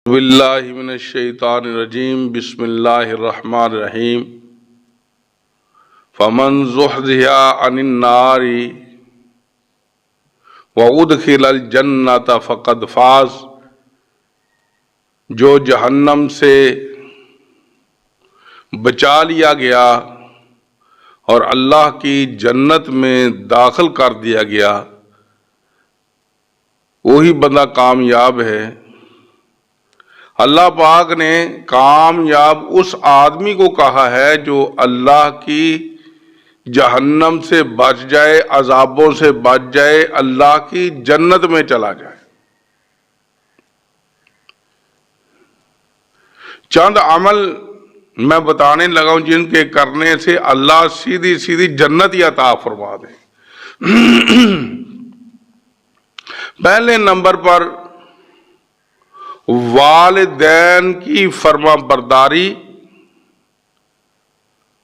باللہ من الشیطان الرجیم بسم اللہ الرحمن الرحیم فمن زحزح عن النار وادخل الجنۃ فقد فاز، جو جہنم سے بچا لیا گیا اور اللہ کی جنت میں داخل کر دیا گیا، وہی بندہ کامیاب ہے۔ اللہ پاک نے کامیاب اس آدمی کو کہا ہے جو اللہ کی جہنم سے بچ جائے، عذابوں سے بچ جائے، اللہ کی جنت میں چلا جائے۔ چند عمل میں بتانے لگا ہوں جن کے کرنے سے اللہ سیدھی سیدھی جنت ہی عطا فرما دے۔ پہلے نمبر پر والدین کی فرما برداری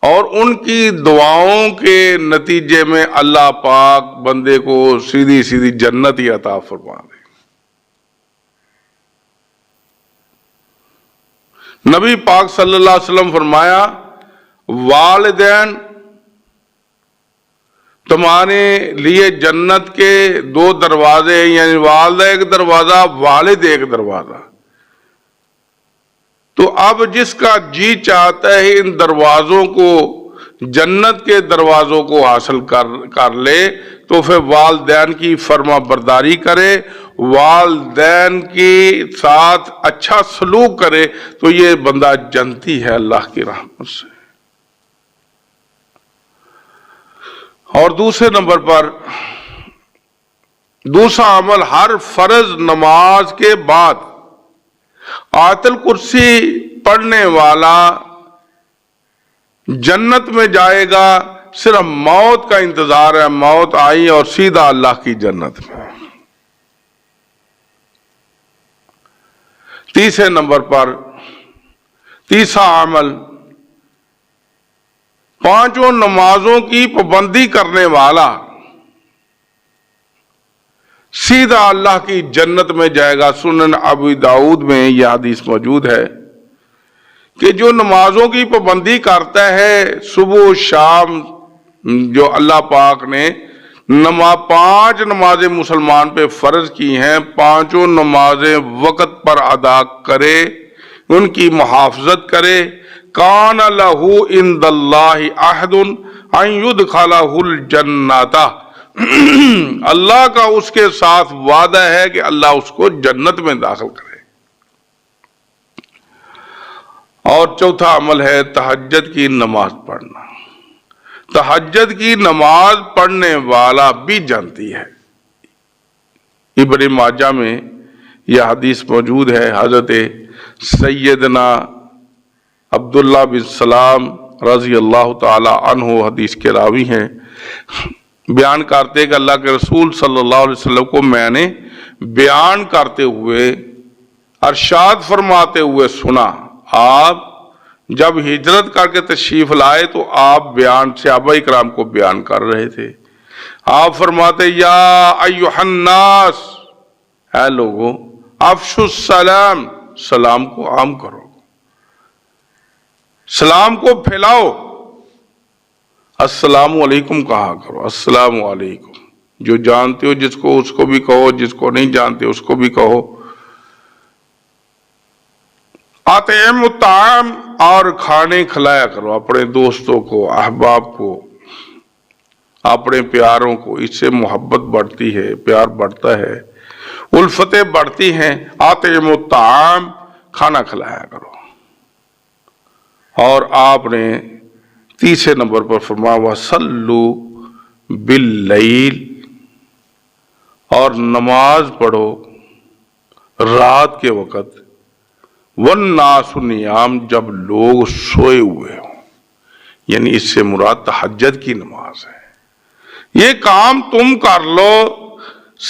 اور ان کی دعاؤں کے نتیجے میں اللہ پاک بندے کو سیدھی سیدھی جنت ہی عطا فرما دے۔ نبی پاک صلی اللہ علیہ وسلم فرمایا، والدین تمہارے لیے جنت کے دو دروازے، یعنی والدہ ایک دروازہ، والد ایک دروازہ۔ تو اب جس کا جی چاہتا ہے ان دروازوں کو، جنت کے دروازوں کو حاصل کر لے تو پھر والدین کی فرما برداری کرے، والدین کے ساتھ اچھا سلوک کرے تو یہ بندہ جنتی ہے اللہ کی رحمت سے۔ اور دوسرے نمبر پر دوسرا عمل، ہر فرض نماز کے بعد آیت الکرسی پڑھنے والا جنت میں جائے گا، صرف موت کا انتظار ہے، موت آئی اور سیدھا اللہ کی جنت میں۔ تیسرے نمبر پر تیسرا عمل، پانچوں نمازوں کی پابندی کرنے والا سیدھا اللہ کی جنت میں جائے گا۔ سنن ابی داؤد میں یہ حدیث موجود ہے کہ جو نمازوں کی پابندی کرتا ہے صبح و شام، جو اللہ پاک نے پانچ نمازیں مسلمان پہ فرض کی ہیں، پانچوں نمازیں وقت پر ادا کرے، ان کی محافظت کرے، کان لہ عند اللہ عہد ان یدخلہ الجنۃ، اللہ کا اس کے ساتھ وعدہ ہے کہ اللہ اس کو جنت میں داخل کرے۔ اور چوتھا عمل ہے تہجد کی نماز پڑھنا۔ تہجد کی نماز پڑھنے والا بھی جانتی ہے۔ ابن ماجہ میں یہ حدیث موجود ہے، حضرت سیدنا عبداللہ بن سلام رضی اللہ تعالی عنہ حدیث کے راوی ہیں، بیان کرتے کہ اللہ کے رسول صلی اللہ علیہ وسلم کو میں نے بیان کرتے ہوئے، ارشاد فرماتے ہوئے سنا۔ آپ جب ہجرت کر کے تشریف لائے تو آپ صحابہ اکرام کو بیان کر رہے تھے۔ آپ فرماتے، یا ایھا الناس، اے لوگوں، افشوا السلام، سلام کو عام کرو، سلام کو پھیلاؤ، السلام علیکم کہا کرو، السلام علیکم، جو جانتے ہو جس کو اس کو بھی کہو، جس کو نہیں جانتے اس کو بھی کہو۔ اطعموا الطعام، اور کھانے کھلایا کرو اپنے دوستوں کو، احباب کو، اپنے پیاروں کو، اس سے محبت بڑھتی ہے، پیار بڑھتا ہے، الفتیں بڑھتی ہیں۔ اطعموا الطعام، کھانا کھلایا کرو۔ اور آپ نے تیسرے نمبر پر فرمایا، وَصَلُّوا بِاللَّيْلِ، اور نماز پڑھو رات کے وقت، وَالنَّاسُ نِيَامٌ، جب لوگ سوئے ہوئے ہوں، یعنی اس سے مراد تہجد کی نماز ہے۔ یہ کام تم کر لو،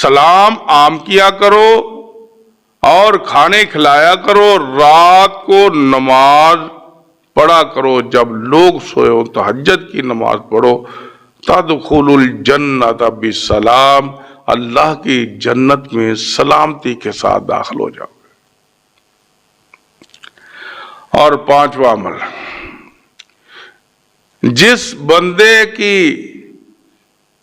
سلام عام کیا کرو اور کھانے کھلایا کرو، رات کو نماز پڑھا کرو جب لوگ سوئے ہو، تہجد کی نماز پڑھو، تدخل الجنت بسلام، اللہ کی جنت میں سلامتی کے ساتھ داخل ہو جاؤ۔ اور پانچواں عمل، جس بندے کی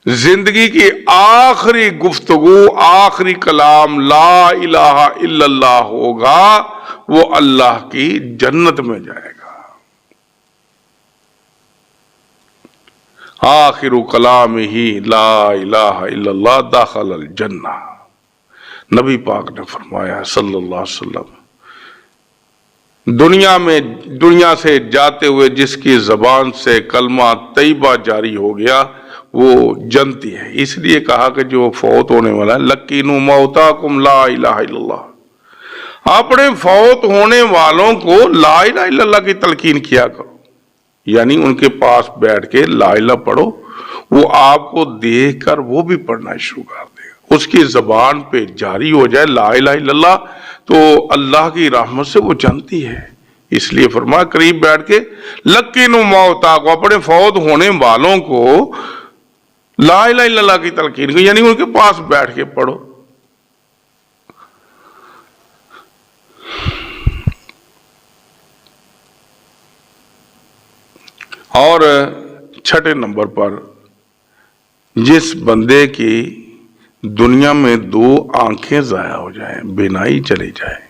زندگی کی آخری گفتگو، آخری کلام لا الہ الا اللہ ہوگا، وہ اللہ کی جنت میں جائے گا۔ آخر کلامہ لا الہ الا اللہ دخل الجنہ، نبی پاک نے فرمایا صلی اللہ علیہ وسلم، دنیا سے جاتے ہوئے جس کی زبان سے کلمہ طیبہ جاری ہو گیا وہ جنتی ہے۔ اس لیے کہا کہ جو فوت ہونے والا ہے، لقینوا موتاکم لا الہ الا اللہ، اپنے فوت ہونے والوں کو لا الہ الا اللہ کی تلقین کیا کرو، یعنی ان کے پاس بیٹھ کے لا الہ پڑھو، وہ آپ کو دیکھ کر وہ بھی پڑھنا شروع کر دے گا، اس کی زبان پہ جاری ہو جائے لا الہ الا اللہ، تو اللہ کی رحمت سے وہ جنتی ہے۔ اس لیے فرمایا قریب بیٹھ کے لقینوا موتاکم، اپنے فوت ہونے والوں کو لا الہ الا اللہ کی تلقین کو، یعنی ان کے پاس بیٹھ کے پڑھو۔ اور چھٹے نمبر پر، جس بندے کی دنیا میں دو آنکھیں ضائع ہو جائیں، بینائی چلی جائے،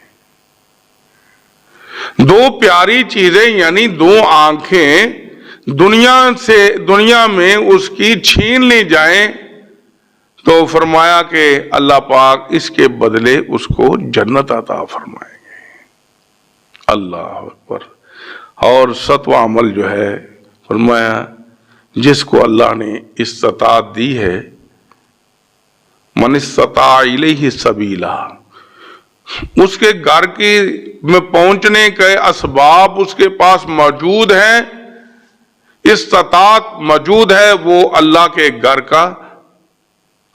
دو پیاری چیزیں یعنی دو آنکھیں دنیا میں اس کی چھین لی جائیں، تو فرمایا کہ اللہ پاک اس کے بدلے اس کو جنت عطا فرمائیں گے۔ اللہ اکبر۔ اور ساتواں عمل جو ہے، فرمایا جس کو اللہ نے استطاعت دی ہے، من استطاع الیہ سبیلا، اس کے گھر میں پہنچنے کے اسباب اس کے پاس موجود ہیں، استطاعت موجود ہے، وہ اللہ کے گھر کا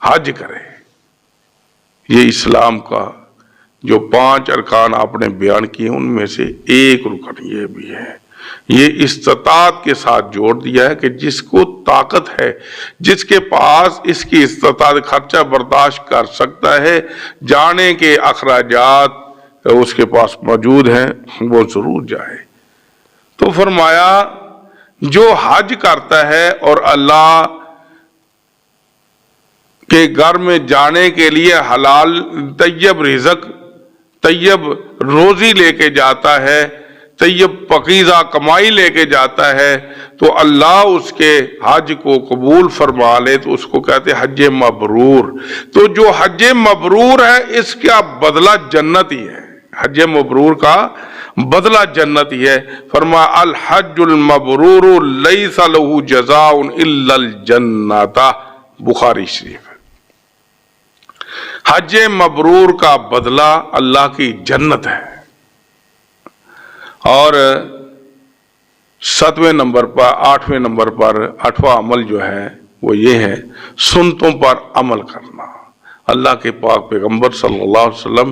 حج کرے۔ یہ اسلام کا جو 5 ارکان آپ نے بیان کیے ان میں سے ایک رکن یہ بھی ہے۔ یہ استطاعت کے ساتھ جوڑ دیا ہے کہ جس کو طاقت ہے، جس کے پاس اس کی استطاعت خرچہ برداشت کر سکتا ہے، جانے کے اخراجات اس کے پاس موجود ہیں، وہ ضرور جائے۔ تو فرمایا جو حج کرتا ہے اور اللہ کے گھر میں جانے کے لیے حلال طیب رزق، طیب روزی لے کے جاتا ہے، طیب پاکیزہ کمائی لے کے جاتا ہے، تو اللہ اس کے حج کو قبول فرما لے، تو اس کو کہتے ہیں حج مبرور۔ تو جو حج مبرور ہے اس کا بدلہ جنت ہی ہے، حج مبرور کا بدلہ جنت ہی ہے۔ فرمایا الحج المبرور لیس لہ جزاء الا الجنۃ، بخاری شریف۔ حج مبرور کا بدلہ اللہ کی جنت ہے۔ اور 7ویں نمبر پر، 8ویں نمبر پر، 8واں عمل جو ہے وہ یہ ہے سنتوں پر عمل کرنا۔ اللہ کے پاک پیغمبر صلی اللہ علیہ وسلم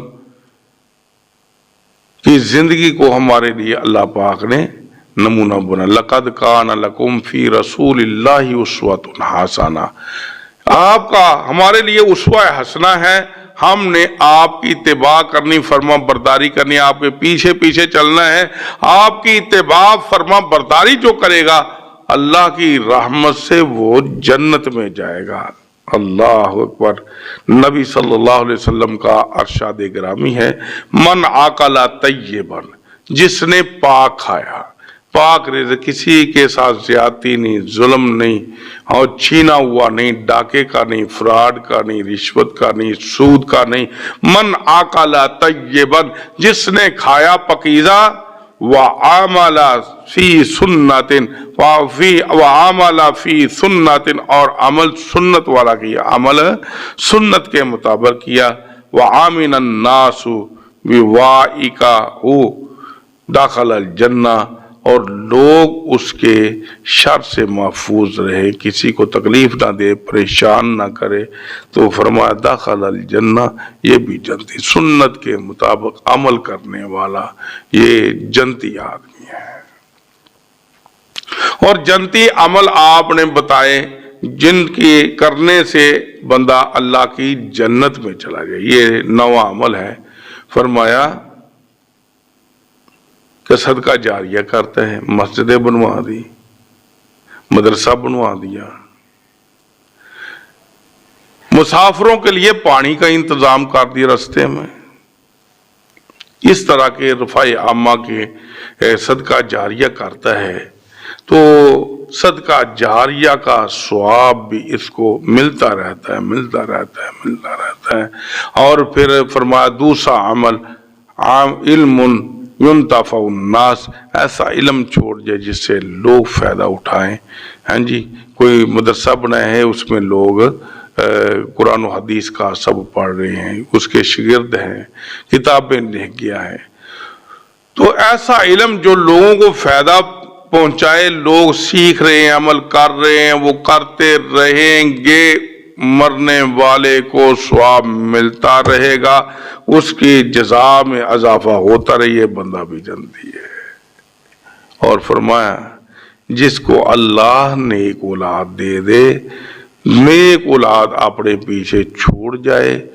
کی زندگی کو ہمارے لیے اللہ پاک نے نمونہ بنا۔ لقد کان لکم فی رسول اللہ اسوۃ حسنہ، آپ کا ہمارے لیے اسوہ حسنہ ہے، ہم نے آپ کی اتباع کرنی، فرما برداری کرنی، آپ کے پیچھے پیچھے چلنا ہے۔ آپ کی اتباع فرما برداری جو کرے گا اللہ کی رحمت سے وہ جنت میں جائے گا۔ اللہ اکبر۔ نبی صلی اللہ علیہ وسلم کا ارشاد گرامی ہے، من عقل طیبا، جس نے پاک کھایا، پاک رزق، کسی کے ساتھ زیادتی نہیں، ظلم نہیں، اور چھینا ہوا نہیں، ڈاکے کا نہیں، فراڈ کا نہیں، رشوت کا نہیں، سود کا نہیں۔ من عقل طیبا، جس نے کھایا پاکیزہ، وعمل فی سنت، وعمل فی سنت، اور عمل سنت والا کیا، عمل سنت کے مطابق کیا، وعامن الناس بوائکہ داخل الجنہ، اور لوگ اس کے شر سے محفوظ رہے، کسی کو تکلیف نہ دے، پریشان نہ کرے، تو فرمایا داخل الجنہ، یہ بھی جنتی، سنت کے مطابق عمل کرنے والا یہ جنتی آدمی ہے۔ اور جنتی عمل آپ نے بتائے جن کی کرنے سے بندہ اللہ کی جنت میں چلا جائے، یہ 9واں عمل ہے۔ فرمایا کہ صدقہ جاریہ کرتے ہیں، مسجدیں بنوا دی، مدرسہ بنوا دیا، مسافروں کے لیے پانی کا انتظام کر دیا راستے میں، اس طرح کے رفع عامہ کے صدقہ جاریہ کرتا ہے تو صدقہ جاریہ کا ثواب بھی اس کو ملتا رہتا ہے۔ اور پھر فرمایا دوسرا عمل علم ينتفع الناس، ایسا علم چھوڑ جائے جس سے لوگ فائدہ اٹھائیں۔ ہاں جی، کوئی مدرسہ بنایا ہے، اس میں لوگ قرآن و حدیث کا سب پڑھ رہے ہیں، اس کے شاگرد ہیں، کتابیں لکھ گیا ہے، تو ایسا علم جو لوگوں کو فائدہ پہنچائے، لوگ سیکھ رہے ہیں، عمل کر رہے ہیں، وہ کرتے رہیں گے، مرنے والے کو ثواب ملتا رہے گا، اس کی جزا میں اضافہ ہوتا رہی ہے، بندہ بھی جنتی ہے۔ اور فرمایا جس کو اللہ نیک اولاد دے دے، نیک اولاد اپنے پیچھے چھوڑ جائے،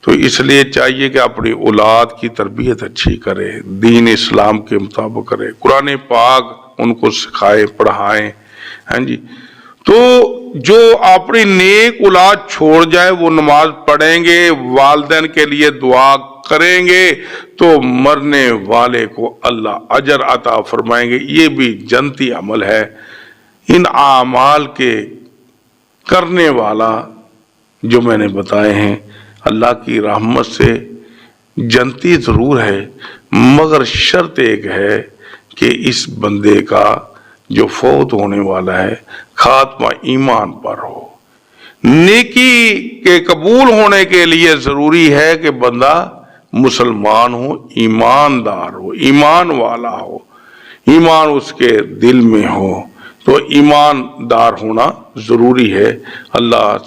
تو اس لیے چاہیے کہ اپنی اولاد کی تربیت اچھی کرے، دین اسلام کے مطابق کرے، قرآن پاک ان کو سکھائے، پڑھائیں۔ ہاں جی، تو جو اپنی نیک اولاد چھوڑ جائے وہ نماز پڑھیں گے، والدین کے لیے دعا کریں گے، تو مرنے والے کو اللہ اجر عطا فرمائیں گے۔ یہ بھی جنتی عمل ہے۔ ان اعمال کے کرنے والا جو میں نے بتائے ہیں اللہ کی رحمت سے جنتی ضرور ہے، مگر شرط ایک ہے کہ اس بندے کا جو فوت ہونے والا ہے خاتمہ ایمان پر ہو۔ نیکی کے قبول ہونے کے لیے ضروری ہے کہ بندہ مسلمان ہو، ایماندار ہو، ایمان والا ہو، ایمان اس کے دل میں ہو، تو ایماندار ہونا ضروری ہے۔ اللہ سے